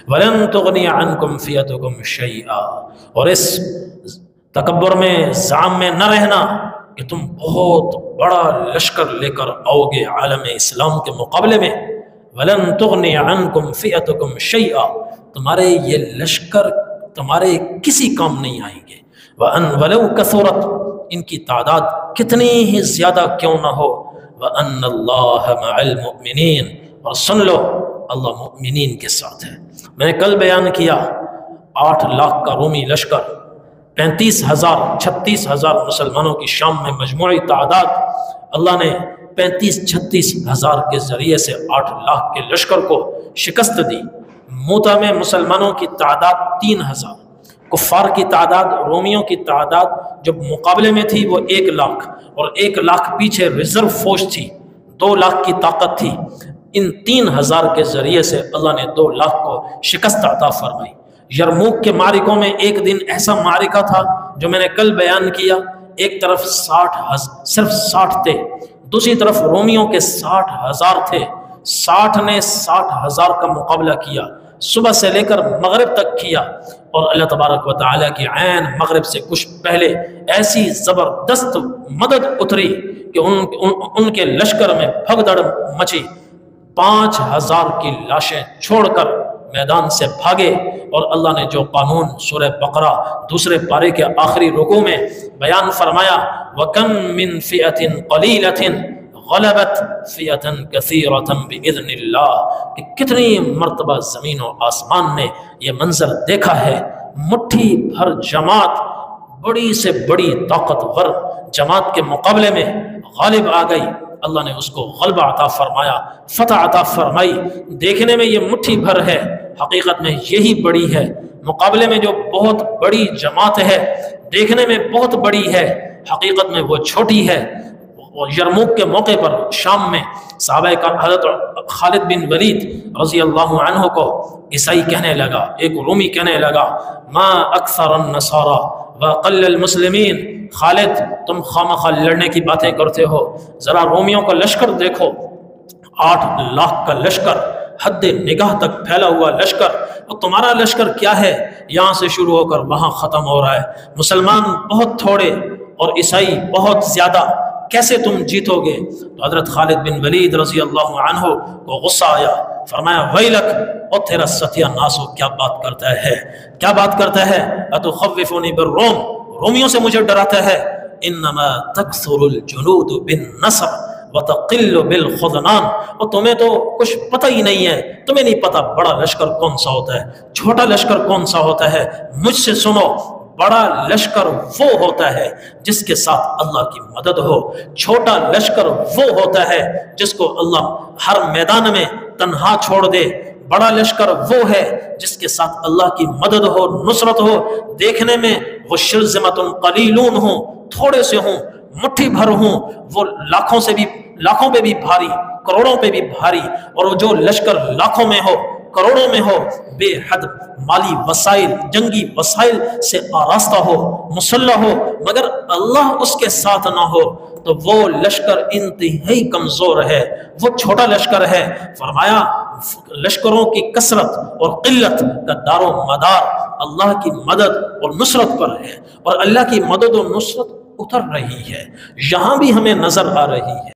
وَلَن تُغْنِيَ عَنْكُمْ فِئَتُكُمْ شَيْئًا، اور اس تکبر میں، زعم میں نہ رہنا کہ تم بہت بڑا لشکر لے کر آؤ گے عالم اسلام کے مقابلے میں۔ وَلَن تُغْنِيَ عَنْكُمْ فِئَتُكُمْ شَيْئًا، تمہارے یہ لشکر تمہارے کسی کام نہیں آئیں گے۔ وَلَوْ كَثُرَتْ، ان کی تعداد کتنی ہی زیادہ کیوں نہ ہو۔ وَأَنَّ اللَّهَ مَعَ الْمُؤْمِنِينَ، اور سن لو اللہ مؤمنین کے ساتھ ہے۔ میں نے کل بیان کیا 8 لاکھ کا رومی لشکر، 35,000 36,000 مسلمانوں کی شام میں مجموعی تعداد، اللہ نے 35-36 ہزار کے ذریعے سے 8 لاکھ کے لشکر کو شکست دی۔ موتا میں مسلمانوں کی تعداد 3,000، کفار کی تعداد، رومیوں کی تعداد جب مقابلے میں تھی وہ 1 لاکھ، اور 1 لاکھ پیچھے ریزرو فوج تھی، 2 لاکھ کی طاقت تھی۔ ان 3,000 کے ذریعے سے اللہ نے 2 لاکھ کو شکست عطا فرمائی۔ یرموک کے معرکوں میں ایک دن ایسا معرکہ تھا جو میں نے کل بیان کیا، ایک طرف صرف 60 تھے، دوسری طرف رومیوں کے 60,000 تھے۔ 60 نے 60,000 کا مقابلہ کیا، صبح سے لے کر مغرب تک کیا، اور اللہ تبارک و تعالیٰ کی عین مغرب سے کچھ پہلے ایسی زبردست مدد اتری کہ ان کے لشکر میں بھگدڑ مچی۔ 5,000 کی لاشیں چھوڑ کر میدان سے بھاگے، اور اللہ نے جو قانون سورہ بقرہ دوسرے پارے کے آخری رکوع میں بیان فرمایا، وَكَم مِّن فِئَةٍ قَلِيلَةٍ غَلَبَتْ فِئَةً كَثِيرَةً بِإِذْنِ اللَّهِ، کہ کتنی مرتبہ زمین و آسمان نے یہ منظر دیکھا ہے، مٹھی بھر جماعت، بڑی سے بڑی طاقتور جماعت کے مقابلے میں غالب آ گئی، اللہ نے اس کو غلبہ عطا فرمایا، فتح عطا فرمائی۔ دیکھنے میں یہ مٹھی بھر ہے، حقیقت میں یہی بڑی ہے۔ مقابلے میں جو بہت بڑی جماعت ہے، دیکھنے میں بہت بڑی ہے، حقیقت میں وہ چھوٹی ہے۔ یرموک کے موقع پر شام میں صحابہ کا حضرت خالد بن ولید رضی اللہ عنہ کو عیسائی کہنے لگا، ایک رومی کہنے لگا، ما اکثر النصارى وقل المسلمین، خالد تم خامخواہ لڑنے کی باتیں کرتے ہو، ذرا رومیوں کا لشکر دیکھو، 8 لاکھ کا لشکر، حد نگاہ تک پھیلا ہوا لشکر، اور تمہارا لشکر کیا ہے، یہاں سے شروع ہو کر وہاں ختم ہو رہا ہے، مسلمان بہت تھوڑے اور عیسائی بہت زیادہ، کیسے تم جیتو گے؟ تو حضرت خالد بن ولید رضی اللہ عنہ کو غصہ آیا، فرمایا ویلک، اور تیرا ستیہ ناسو کیا بات کرتا ہے، کیا بات کرتا ہے، اتخوفنی بالروم، رومیوں سے مجھے ڈراتا ہے، انما تکثر الجنود بالنصر وتقل بالخذلان، اور تمہیں تو کچھ پتہ ہی نہیں ہے، تمہیں نہیں پتہ بڑا لشکر کون سا ہوتا ہے، چھوٹا لشکر کون سا ہوتا ہے۔ مجھ سے سنو، بڑا لشکر وہ ہوتا ہے جس کے ساتھ اللہ کی مدد ہو، چھوٹا لشکر وہ ہوتا ہے جس کو اللہ ہر میدان میں تنہا چھوڑ دے، بڑا لشکر وہ ہے جس کے ساتھ اللہ کی مدد ہو، نصرت ہو، دیکھنے میں وہ شرذمۃ قلیلون ہوں، تھوڑے سے ہوں، مٹھی بھر ہوں، وہ لاکھوں پہ بھی بھاری، کروڑوں پہ بھی بھاری، اور وہ جو لشکر لاکھوں میں ہو، کروڑوں میں ہو، بے حد مالی وسائل، جنگی وسائل سے آراستہ ہو، مسلح ہو، مگر اللہ اس کے ساتھ نہ ہو تو وہ لشکر انتہائی کمزور ہے، وہ چھوٹا لشکر ہے۔ فرمایا لشکروں کی کثرت اور قلت کا دار و مدار اللہ کی مدد اور نصرت پر ہے، اور اللہ کی مدد اور نصرت اتر رہی ہے، یہاں بھی ہمیں نظر آ رہی ہے۔